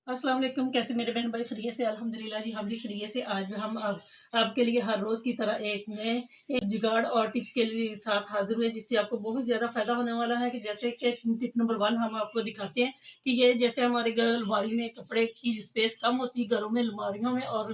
अस्सलाम वालेकुम। कैसे मेरे बहन भाई खैरियत से? अल्हम्दुलिल्लाह जी, हम भी खैरियत से। आज भी हम आपके लिए हर रोज़ की तरह एक नए एक जुगाड़ और टिप्स के लिए साथ हाज़िर हुए, जिससे आपको बहुत ज़्यादा फ़ायदा होने वाला है। कि जैसे कि टिप नंबर 1 हम आपको दिखाते हैं कि ये जैसे हमारे अलमारी में कपड़े की स्पेस कम होती है घरों में, अलमारियों में और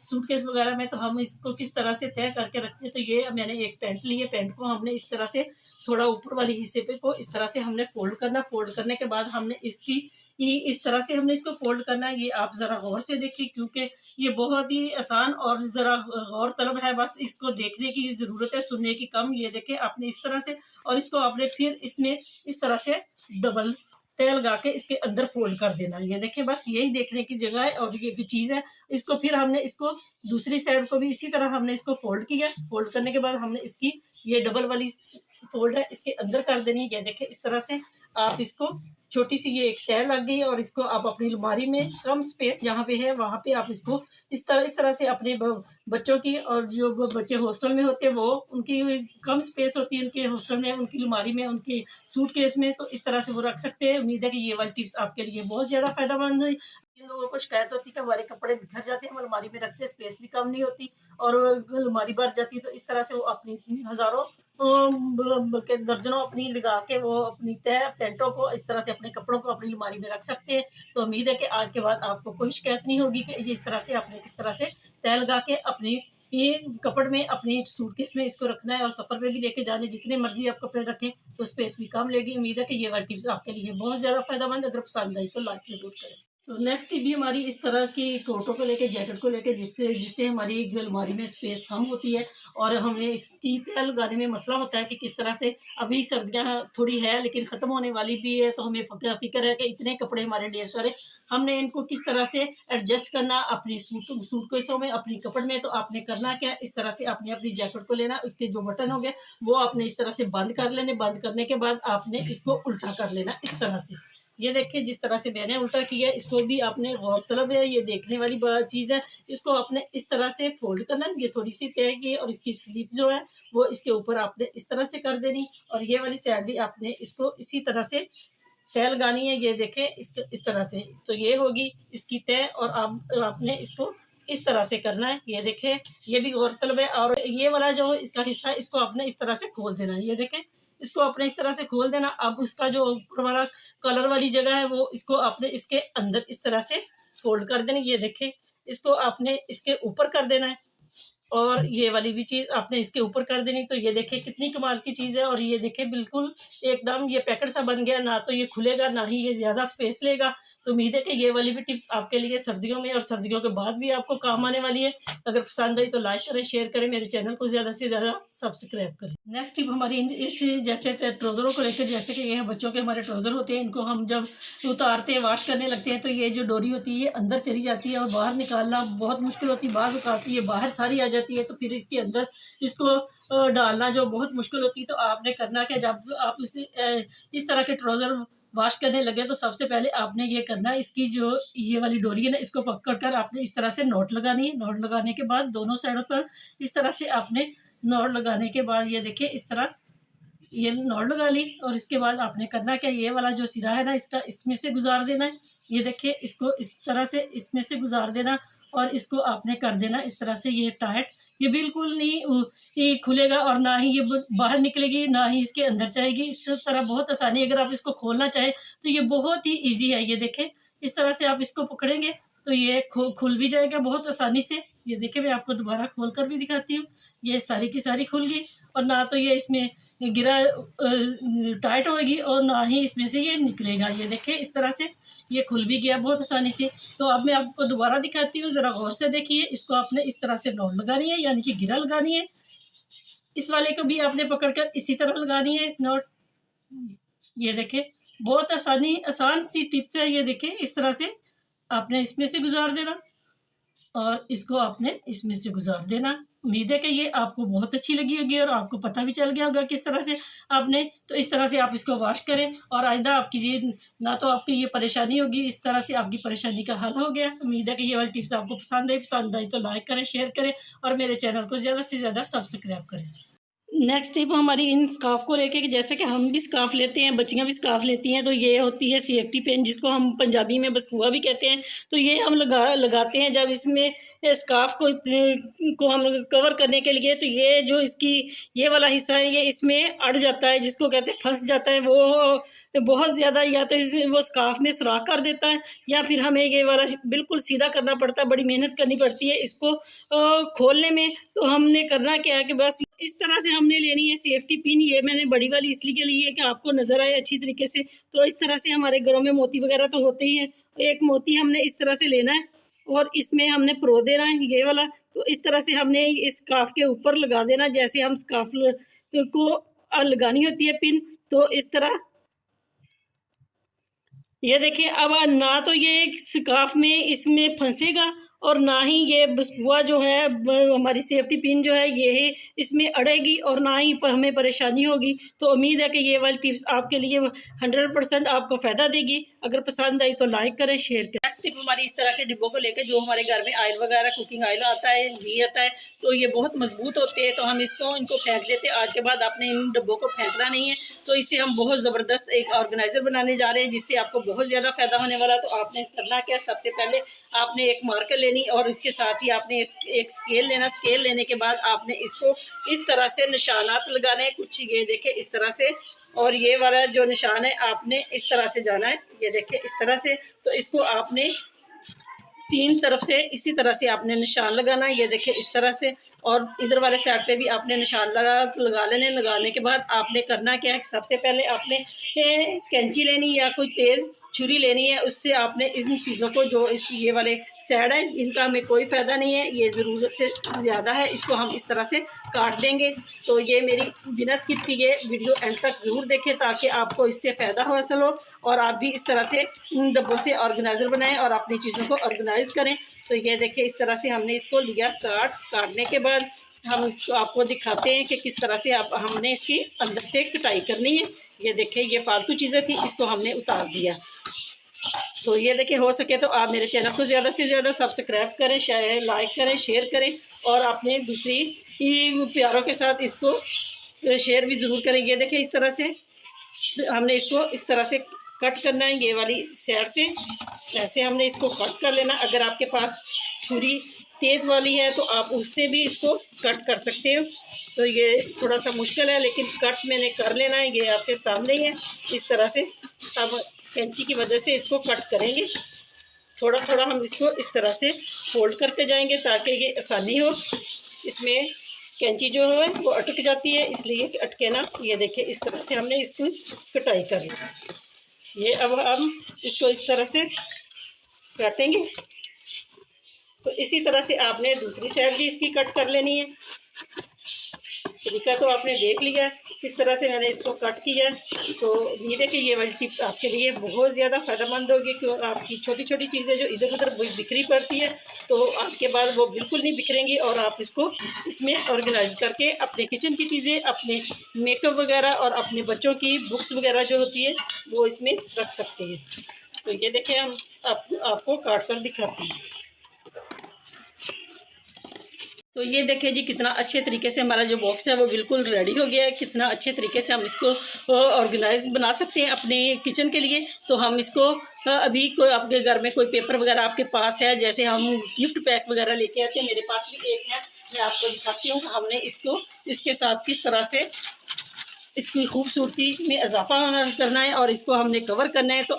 सूटकेस वगैरह में, तो हम इसको किस तरह से तय करके रखते हैं। तो ये मैंने एक पैंट ली है, पैंट को हमने इस तरह से थोड़ा ऊपर वाले हिस्से पे को इस तरह से हमने फ़ोल्ड करना। फ़ोल्ड करने के बाद हमने इसकी ये इस तरह से हमने इसको फ़ोल्ड करना है। ये आप ज़रा गौर से देखिए, क्योंकि ये बहुत ही आसान और ज़रा गौर तलब है। बस इसको देखने की ज़रूरत है, सुनने की कम। ये देखिए आपने इस तरह से, और इसको आपने फिर इसमें इस तरह से डबल तह लगा के इसके अंदर फ़ोल्ड कर देना। ये देखिए, बस यही देखने की जगह है और ये चीज़ है। इसको फिर हमने इसको दूसरी साइड को भी इसी तरह हमने इसको फ़ोल्ड किया। फ़ोल्ड करने के बाद हमने इसकी ये डबल वाली फ़ोल्ड है इसके अंदर कर देनी है। ये देखिए इस तरह से आप इसको छोटी-सी ये एक तह लग गई है और इसको आप अपनी अलमारी में कम स्पेस जहाँ पे है, वहाँ पे आप इसको इस तरह से अपने बच्चों की, और जो बच्चे हॉस्टल में होते हैं वो उनकी कम स्पेस होती है उनके हॉस्टल में, उनकी अलमारी में, उनके सूटकेस में, तो इस तरह से वो रख सकते हैं। उम्मीद है कि ये वाली टिप्स आपके लिए बहुत ज़्यादा फ़ायदेमंद हुई। जिन लोगों को शिकायत होती है कि हमारे कपड़े बिखर जाते हैं, हम अलमारी में रखते हैं, स्पेस भी कम नहीं होती और अलमारी भर जाती है, तो इस तरह से वो अपनी हज़ारों बल्कि दर्जनों अपनी लगा के वो अपनी तय पैंटों को इस तरह से अपने कपड़ों को अपनी अलमारी में रख सकते हैं। तो उम्मीद है कि आज के बाद आपको कोई शिकायत नहीं होगी कि ये इस तरह से आपने किस तरह से तय लगा के अपनी ये कपड़ में अपनी सूटकेस में इसको रखना है, और सफ़र पे भी लेके जाने जितने मर्ज़ी आप कपड़े रखें तो स्पेस भी कम लेगी। उम्मीद है कि ये वाली टिप्स आपके लिए बहुत ज़्यादा फ़ायदेमंद। अगर पसंद आई तो लाइक ज़रूर करें। तो नेक्स्ट टिप भी हमारी इस तरह की कोटों को लेके, जैकेट को लेके, जिससे जिससे हमारी अलमारी में स्पेस कम होती है और हमें इसकी तय लगाने में मसला होता है कि किस तरह से। अभी सर्दियाँ थोड़ी है लेकिन ख़त्म होने वाली भी है, तो हमें फ़िक्र है कि इतने कपड़े हमारे ढेर सारे, हमने इनको किस तरह से एडजस्ट करना अपनी सूटकेसों में, अपनी कपड़ में। तो आपने करना क्या, इस तरह से आपने अपनी जैकेट को लेना, उसके जो बटन हो गए वो आपने इस तरह से बंद कर लेने। बंद करने के बाद आपने इसको उल्टा कर लेना इस तरह से। ये देखिए जिस तरह से मैंने उल्टा किया है, इसको भी आपने गौरतलब है, ये देखने वाली चीज़ है। इसको आपने इस तरह से फ़ोल्ड करना है, ये थोड़ी-सी तय की और इसकी स्लीव जो है वो इसके ऊपर आपने इस तरह से कर देनी, और ये वाली साइड भी आपने इसको इसी तरह से तय लगानी है। ये देखें इस तरह से, तो ये होगी इसकी तय, और आपने इसको इस तरह से करना है। ये देखें, ये भी गौरतलब है, और ये वाला जो इसका हिस्सा है इसको आपने इस तरह से खोल देना है। ये देखें, इसको आपने इस तरह से खोल देना। अब उसका जो ऊपर वाला कलर वाली जगह है वो इसको आपने इसके अंदर इस तरह से फ़ोल्ड कर देनी। ये देखें, इसको आपने इसके ऊपर कर देना है और ये वाली भी चीज़ आपने इसके ऊपर कर देनी। तो ये देखिए कितनी कमाल की चीज़ है, और ये देखिए बिल्कुल एकदम ये पैकेट सा बन गया, ना तो ये खुलेगा ना ही ये ज़्यादा स्पेस लेगा। तो उम्मीद है कि ये वाली भी टिप्स आपके लिए सर्दियों में और सर्दियों के बाद भी आपको काम आने वाली है। अगर पसंद आई तो लाइक करें, शेयर करें, मेरे चैनल को ज़्यादा से ज़्यादा सब्सक्राइब करें। नेक्स्ट टिप हमारी इस जैसे ट्राउज़रों को लेकर, जैसे कि ये बच्चों के हमारे ट्राउज़र होते हैं, इनको हम जब उतारते हैं, वॉश करने लगते हैं, तो ये जो डोरी होती है ये अंदर चली जाती है और बाहर निकालना बहुत मुश्किल होती है। बाज़ औक़ात ये बाहर सारी आ जाती है, तो फिर इसके अंदर इसको डालना जो बहुत मुश्किल होती है। तो आपने करना क्या, जब आप इस तरह के ट्राउज़र वॉश करने लगे तो सबसे पहले आपने ये करना है, इसकी जो ये वाली डोरी है ना, इसको पकड़ कर आपने इस तरह से नॉट लगानी है। नॉट लगाने के बाद दोनों साइडों पर इस तरह से आपने नॉट लगाने के बाद ये देखिए इस तरह ये नॉट लगा ली, और इसके बाद आपने करना क्या, ये वाला जो सिरा है ना इसका इसमें से गुजार देना है। ये देखिए इसको इस तरह से इसमें से गुजार देना, और इसको आपने कर देना इस तरह से ये टाइट। ये बिल्कुल नहीं ये खुलेगा और ना ही ये बाहर निकलेगी, ना ही इसके अंदर जाएगी। इस तरह बहुत आसानी, अगर आप इसको खोलना चाहें तो ये बहुत ही ईजी है। ये देखें इस तरह से आप इसको पकड़ेंगे तो ये खुल भी जाएगा बहुत आसानी से। ये देखिए मैं आपको दोबारा खोल कर भी दिखाती हूँ। ये सारी की सारी खुल गई, और ना तो ये इसमें गिरा टाइट होएगी और ना ही इसमें से ये निकलेगा। ये देखिए इस तरह से ये खुल भी गया बहुत आसानी से। तो अब मैं आपको दोबारा दिखाती हूँ, ज़रा गौर से देखिए। इसको आपने इस तरह से नॉट लगानी है, यानी कि गिरा लगानी है। इस वाले को भी आपने पकड़कर इसी तरह लगानी है नॉट। ये देखें बहुत आसान सी टिप्स है। ये देखें इस तरह से आपने इसमें से गुजार देना और इसको आपने इसमें से गुजार देना। उम्मीद है कि ये आपको बहुत अच्छी लगी होगी और आपको पता भी चल गया होगा किस तरह से आपने, तो इस तरह से आप इसको वॉश करें और आइंदा आपकी ये ना तो आपकी ये परेशानी होगी, इस तरह से आपकी परेशानी का हल हो गया। उम्मीद है कि ये वाली टिप्स आपको पसंद आई तो लाइक करें, शेयर करें और मेरे चैनल को ज़्यादा से ज़्यादा सब्सक्राइब करें। नेक्स्ट टिप हमारी इन स्कार्फ को लेके कि जैसे कि हम भी स्कार्फ लेते हैं, बच्चियां भी स्कार्फ लेती हैं, तो ये होती है सेफ्टी पिन, जिसको हम पंजाबी में बसकुआ भी कहते हैं। तो ये हम लगाते हैं जब इसमें स्कार्फ को हम कवर करने के लिए। तो ये जो इसकी ये वाला हिस्सा है ये इसमें अड़ जाता है, जिसको कहते हैं फंस जाता है, वो बहुत ज़्यादा या तो वो स्कार्फ में सुराख कर देता है, या फिर हमें ये वाला बिल्कुल सीधा करना पड़ता है, बड़ी मेहनत करनी पड़ती है इसको खोलने में। तो हमने करना क्या है कि बस इस तरह से हमने लेनी है सेफ्टी पिन। ये मैंने बड़ी वाली इसलिए के लिए कि आपको नज़र आए अच्छी तरीके से। तो इस तरह से हमारे घरों में मोती वगैरह तो होते ही हैं, एक मोती हमने इस तरह से लेना है और इसमें हमने परो देना है ये वाला। तो इस तरह से हमने इस स्कार्फ के ऊपर लगा देना, जैसे हम स्कार्फ को लगानी होती है पिन, तो इस तरह। ये देखिए अब ना तो ये स्कार्फ में इसमें फंसेगा और ना ही ये बसकुआ जो है हमारी सेफ्टी पिन जो है ये इसमें अड़ेगी, और ना ही हमें परेशानी होगी। तो उम्मीद है कि ये वाली टिप्स आपके लिए 100% आपको फ़ायदा देगी। अगर पसंद आई तो लाइक करें, शेयर करें। नेक्स्ट टिप हमारी इस तरह के डिब्बों को लेकर, जो हमारे घर में ऑयल वगैरह कुकिंग ऑयल आता है, घी आता है, तो ये बहुत मजबूत होते हैं। तो हम इनको फेंक देते हैं। आज के बाद आपने इन डिब्बों को फेंकना नहीं है। तो इससे हम बहुत ज़बरदस्त एक ऑर्गेनाइज़र बनाने जा रहे हैं, जिससे आपको बहुत ज़्यादा फ़ायदा होने वाला। तो आपने करना क्या, सबसे पहले आपने एक मार्कर लेनी और उसके साथ ही आपने एक स्केल लेना। स्केल लेने के बाद आपने इसको इस तरह से निशानात लगाने हैं, कुछ ये देखें इस तरह से, और ये वाला जो निशान है आपने इस तरह से जाना है, ये देखें इस तरह से। तो इसको आपने 3 तरफ से इसी तरह से आपने निशान लगाना है, ये देखें इस तरह से, और इधर वाले साइड पे भी आपने निशान लगा लेने। लगाने के बाद आपने करना क्या है, सबसे पहले आपने कैंची लेनी या कोई तेज़ छुरी लेनी है। उससे आपने इन चीज़ों को, जो इस ये वाले साइड है इनका हमें कोई फ़ायदा नहीं है, ये ज़रूरत से ज़्यादा है, इसको हम इस तरह से काट देंगे। तो ये मेरी बिना स्किप किए वीडियो एंड तक ज़रूर देखें, ताकि आपको इससे फ़ायदा हासिल हो और आप भी इस तरह से इन डब्बों से ऑर्गेनाइज़र बनाएं और अपनी चीज़ों को ऑर्गेनाइज़ करें। तो ये देखें इस तरह से हमने इसको लिया काटने के बाद हम इसको आपको दिखाते हैं कि किस तरह से हमने इसकी अंदर से कटाई करनी है। ये देखें ये फालतू चीज़ें थी, इसको हमने उतार दिया। तो ये देखिए, हो सके तो आप मेरे चैनल को ज़्यादा से ज़्यादा सब्सक्राइब करें, लाइक करें, शेयर करें, और अपने दूसरी प्यारों के साथ इसको शेयर भी ज़रूर करें। ये देखें इस तरह से हमने इसको इस तरह से कट करना है, ये वाली साइड से ऐसे हमने इसको कट कर लेना। अगर आपके पास छुरी तेज़ वाली है तो आप उससे भी इसको कट कर सकते हो। तो ये थोड़ा सा मुश्किल है, लेकिन कट मैंने कर लेना है, ये आपके सामने ही है इस तरह से। अब कैंची की वजह से इसको कट करेंगे, थोड़ा थोड़ा हम इसको इस तरह से फोल्ड करते जाएंगे ताकि ये आसानी हो। इसमें कैंची जो है वो अटक जाती है, इसलिए कि अटके ना। ये देखिए इस तरह से हमने इसको कटाई कर ली। ये अब हम इसको इस तरह से काटेंगे। तो इसी तरह से आपने दूसरी साइड भी इसकी कट कर लेनी है। तरीका तो आपने देख लिया किस तरह से मैंने इसको कट किया। तो उम्मीद है कि ये वाली टिप्स आपके लिए बहुत ज़्यादा फ़ायदेमंद होगी, क्यों आपकी छोटी छोटी चीज़ें जो इधर उधर बिखरी पड़ती है, तो आज के बाद वो बिल्कुल नहीं बिखरेंगी, और आप इसको इसमें ऑर्गेनाइज करके अपने किचन की चीज़ें, अपने मेकअप वगैरह और अपने बच्चों की बुक्स वगैरह जो होती है वो इसमें रख सकते हैं। तो ये देखें, हम आपको काट कर दिखाते हैं। तो ये देखिए जी, कितना अच्छे तरीके से हमारा जो बॉक्स है वो बिल्कुल रेडी हो गया है। कितना अच्छे तरीके से हम इसको ऑर्गेनाइज बना सकते हैं अपने किचन के लिए। तो हम इसको अभी कोई आपके घर में कोई पेपर वगैरह आपके पास है, जैसे हम गिफ्ट पैक वगैरह लेके आते हैं, मेरे पास भी एक है, मैं आपको दिखाती हूँ। हमने इसको इसके साथ किस तरह से इसकी खूबसूरती में इजाफा करना है और इसको हमने कवर करना है। तो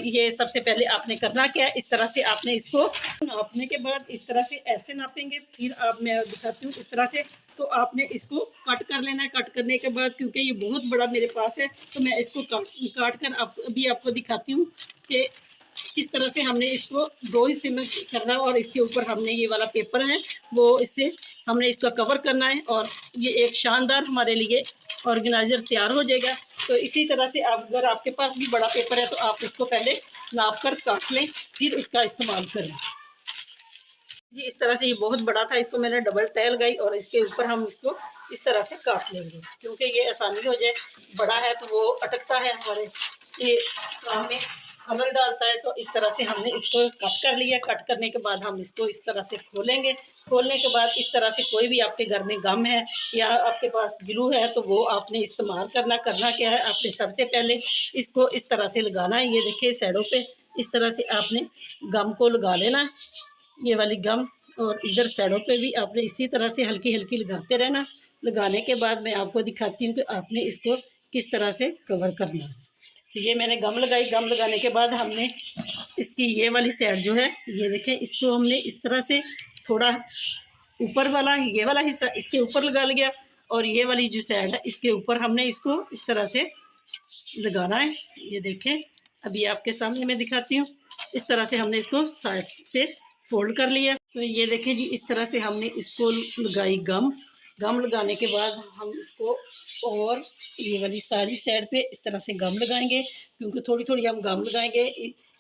ये सबसे पहले आपने करना क्या है, इस तरह से आपने इसको नापने के बाद इस तरह से ऐसे नापेंगे, फिर मैं दिखाती हूँ इस तरह से। तो आपने इसको कट कर लेना है। कट करने के बाद, क्योंकि ये बहुत बड़ा मेरे पास है, तो मैं इसको काट कर अभी आपको दिखाती हूँ कि किस तरह से हमने इसको 2 हिस्से में करना है। और इसके ऊपर हमने ये वाला पेपर है वो इससे हमने इसका कवर करना है, और ये एक शानदार हमारे लिए ऑर्गेनाइज़र तैयार हो जाएगा। तो इसी तरह से अगर आपके पास भी बड़ा पेपर है तो आप उसको पहले नाप कर काट लें, फिर उसका इस्तेमाल करें जी। इस तरह से ये बहुत बड़ा था, इसको मैंने डबल तय लगाई और इसके ऊपर हम इसको इस तरह से काट लेंगे, क्योंकि ये आसानी हो जाए। बड़ा है तो वो अटकता है हमारे ये काम में। कलर डालता है। तो इस तरह से हमने इसको कट कर लिया। कट करने के बाद हम इसको इस तरह से खोलेंगे। खोलने के बाद इस तरह से कोई भी आपके घर में गम है या आपके पास ग्लू है तो वो आपने इस्तेमाल करना। करना क्या है, आपने सबसे पहले इसको इस तरह से लगाना है। ये देखिए साइडों पे इस तरह से आपने गम को लगा लेना, ये वाली गम। और इधर साइडों पे भी आपने इसी तरह से हल्की हल्की लगाते रहना। लगाने के बाद मैं आपको दिखाती हूँ कि आपने इसको किस तरह से कवर करना है। तो ये मैंने गम लगाई। गम लगाने के बाद हमने इसकी ये वाली साइड जो है, ये देखें, इसको हमने इस तरह से थोड़ा ऊपर वाला, ये वाला हिस्सा इसके ऊपर लगा लिया। और ये वाली जो साइड है इसके ऊपर हमने इसको इस तरह से लगाना है। ये देखें, अभी आपके सामने मैं दिखाती हूँ। इस तरह से हमने इसको साइड पे फोल्ड कर लिया। तो ये देखें जी, इस तरह से हमने इसको लगाई गम। गम लगाने के बाद हम इसको और ये वाली सारी साइड पे इस तरह से गम लगाएंगे, क्योंकि थोड़ी थोड़ी हम गम लगाएंगे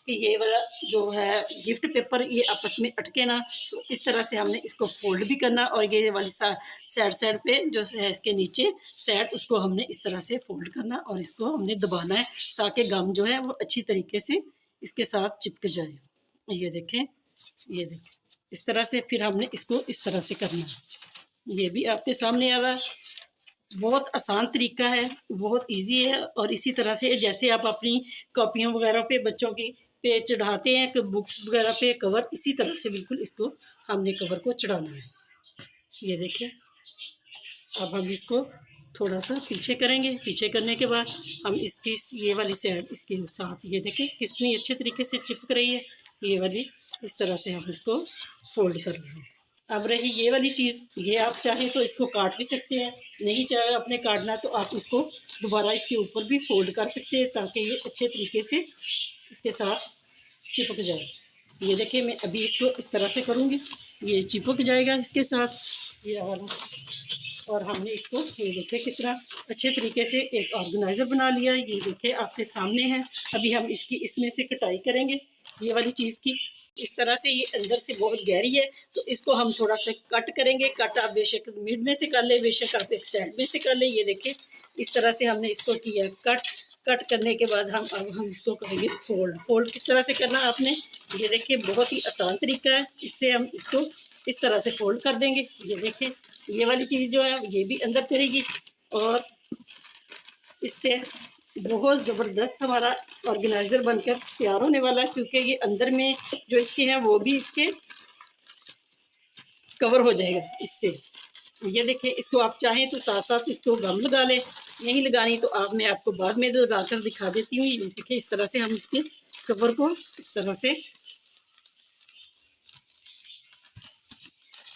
कि ये वाला जो है गिफ्ट पेपर ये आपस में अटके ना। तो इस तरह से हमने इसको फोल्ड भी करना। और ये वाली साइड साइड पे जो है इसके नीचे साइड, उसको हमने इस तरह से फोल्ड करना और इसको हमने दबाना है ताकि गम जो है वो अच्छी तरीके से इसके साथ चिपक जाए। ये देखें, ये देखें, इस तरह से फिर हमने इसको इस तरह से करना है। ये भी आपके सामने आ रहा है। बहुत आसान तरीका है, बहुत इजी है। और इसी तरह से जैसे आप अपनी कॉपियों वगैरह पे बच्चों की पे चढ़ाते हैं कि बुक्स वगैरह पे कवर, इसी तरह से बिल्कुल इसको हमने कवर को चढ़ाना है। ये देखिए, अब हम इसको थोड़ा सा पीछे करेंगे। पीछे करने के बाद हम इसकी ये वाली साइड इसके साथ, ये देखिए कितनी अच्छे तरीके से चिपक रही है ये वाली। इस तरह से हम इसको फोल्ड कर लेंगे। अब रही ये वाली चीज़, ये आप चाहे तो इसको काट भी सकते हैं, नहीं चाहे आपने काटना तो आप इसको दोबारा इसके ऊपर भी फोल्ड कर सकते हैं ताकि ये अच्छे तरीके से इसके साथ चिपक जाए। ये देखिए, मैं अभी इसको इस तरह से करूँगी, ये चिपक जाएगा इसके साथ ये वाला। और हमने इसको, ये देखिए किस तरह अच्छे तरीके से एक ऑर्गेनाइज़र बना लिया। ये देखिए आपके सामने है। अभी हम इसकी इसमें से कटाई करेंगे ये वाली चीज़ की। इस तरह से ये अंदर से बहुत गहरी है तो इसको हम थोड़ा सा कट करेंगे। कट आप बेशक मिड में से कर ले, बेशक आप एक साइड में से कर ले। ये देखिए इस तरह से हमने इसको किया कट। कट करने के बाद हम इसको करेंगे फोल्ड। फोल्ड किस तरह से करना आपने, ये देखिए बहुत ही आसान तरीका है। इससे हम इसको इस तरह से फोल्ड कर देंगे। ये देखिए ये वाली चीज़ जो है ये भी अंदर चलेगी और इससे बहुत ज़बरदस्त हमारा ऑर्गेनाइज़र बनकर तैयार होने वाला है, क्योंकि ये अंदर में जो इसके हैं वो भी इसके कवर हो जाएगा इससे। ये देखिए, इसको आप चाहें तो साथ साथ इसको गम लगा लें, नहीं लगानी तो आप, मैं आपको बाद में लगा कर दिखा देती हूँ। ये देखिए इस तरह से हम इसके कवर को इस तरह से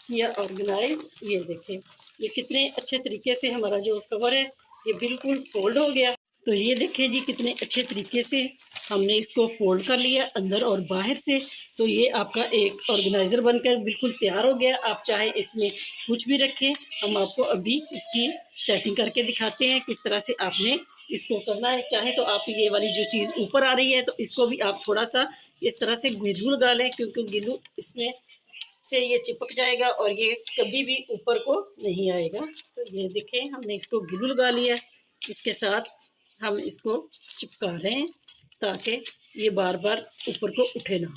किया ऑर्गेनाइज। ये देखिए ये कितने अच्छे तरीके से हमारा जो कवर है ये बिल्कुल फोल्ड हो गया। तो ये देखिए जी कितने अच्छे तरीके से हमने इसको फोल्ड कर लिया अंदर और बाहर से। तो ये आपका एक ऑर्गेनाइज़र बनकर बिल्कुल तैयार हो गया। आप चाहे इसमें कुछ भी रखें, हम आपको अभी इसकी सेटिंग करके दिखाते हैं किस तरह से आपने इसको करना है। चाहे तो आप ये वाली जो चीज़ ऊपर आ रही है तो इसको भी आप थोड़ा सा इस तरह से ग्लू लगा लें, क्योंकि ग्लू इसमें से ये चिपक जाएगा और ये कभी भी ऊपर को नहीं आएगा। तो ये देखें हमने इसको ग्लू लगा लिया, इसके साथ हम इसको चिपका रहे हैं ताकि ये बार बार ऊपर को उठे ना।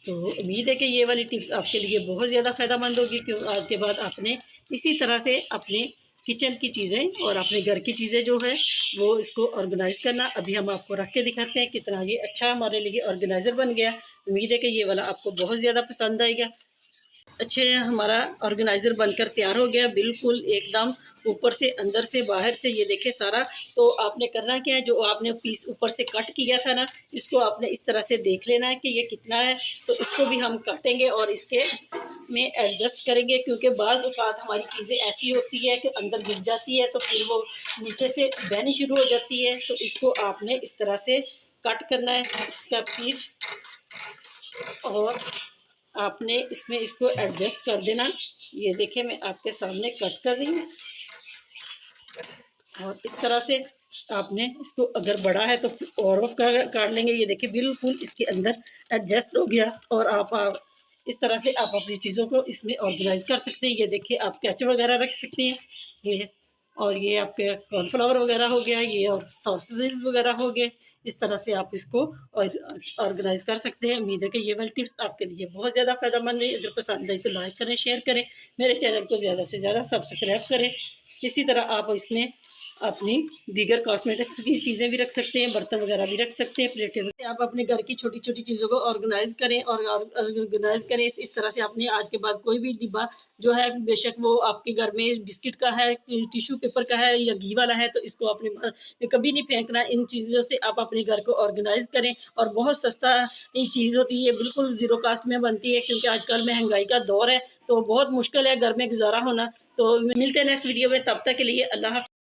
तो उम्मीद है कि ये वाली टिप्स आपके लिए बहुत ज़्यादा फ़ायदेमंद होगी, क्योंकि आज के बाद आपने इसी तरह से अपने किचन की चीज़ें और अपने घर की चीज़ें जो है वो इसको ऑर्गेनाइज़ करना। अभी हम आपको रख के दिखाते हैं कितना ये अच्छा हमारे लिए ऑर्गेनाइज़र बन गया। उम्मीद है कि ये वाला आपको बहुत ज़्यादा पसंद आएगा। अच्छे हमारा ऑर्गेनाइज़र बनकर तैयार हो गया, बिल्कुल एकदम ऊपर से अंदर से बाहर से। ये देखे सारा। तो आपने करना क्या है, जो आपने पीस ऊपर से कट किया था ना, इसको आपने इस तरह से देख लेना है कि ये कितना है। तो इसको भी हम काटेंगे और इसके में एडजस्ट करेंगे, क्योंकि बाज़ औक़ात हमारी चीज़ें ऐसी होती है कि अंदर गिर जाती है तो फिर वो नीचे से बहनी शुरू हो जाती है। तो इसको आपने इस तरह से कट करना है इसका पीस, और आपने इसमें इसको एडजस्ट कर देना। ये देखिए मैं आपके सामने कट कर रही हूँ और इस तरह से आपने इसको, अगर बड़ा है तो और काट लेंगे। ये देखिए बिल्कुल इसके अंदर एडजस्ट हो गया। और आप इस तरह से आप अपनी चीज़ों को इसमें ऑर्गेनाइज कर सकते हैं। ये देखिए आप केचप वगैरह रख सकते हैं ये, और ये आपके कॉर्नफ्लावर वगैरह हो गया ये, और सॉसेज वगैरह हो गए इस तरह से आप इसको और ऑर्गेनाइज़ कर सकते हैं। उम्मीद है कि ये वाली टिप्स आपके लिए बहुत ज़्यादा फ़ायदेमंद है। अगर पसंद आई तो लाइक करें, शेयर करें, मेरे चैनल को ज़्यादा से ज़्यादा सब्सक्राइब करें। इसी तरह आप इसमें अपनी दीगर कॉस्मेटिक्स की चीज़ें भी रख सकते हैं, बर्तन वगैरह भी रख सकते हैं, प्लेटें भी। आप अपने घर की छोटी-छोटी चीज़ों को ऑर्गेनाइज़ करें और ऑर्गेनाइज़ करें। इस तरह से आपने आज के बाद कोई भी डिब्बा जो है, बेशक वो आपके घर में बिस्किट का है, टिश्यू पेपर का है या घी वाला है, तो इसको आपने कभी नहीं फेंकना। इन चीज़ों से आप अपने घर को ऑर्गेनाइज़ करें और बहुत सस्ता ये चीज़ होती है, बिल्कुल ज़ीरो कॉस्ट में बनती है, क्योंकि आजकल महँगाई का दौर है, तो बहुत मुश्किल है घर में गुज़ारा होना। तो मिलते हैं नेक्स्ट वीडियो में, तब तक के लिए अल्लाह हाफ़िज़।